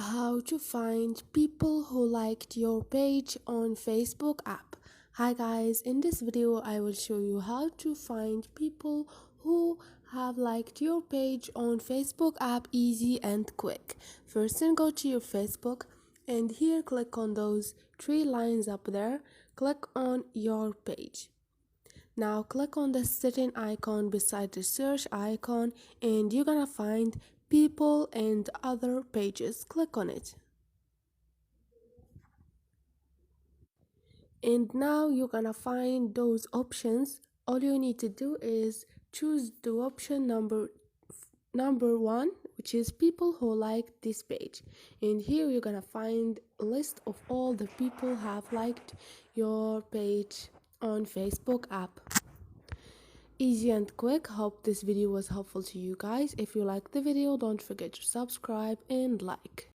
How to find people who liked your page on Facebook app. Hi guys, in this video I will show you how to find people who have liked your page on Facebook app easy and quick. First then go to your Facebook and here click on those three lines up there. Click on your page. Now click on the setting icon beside the search icon and you're gonna find people and other pages. Click on it. And now you're gonna find those options. All you need to do is choose the option number one, which is people who like this page. And here you're gonna find a list of all the people have liked your page on Facebook app. Easy and quick. Hope this video was helpful to you guys. If you liked the video, don't forget to subscribe and like.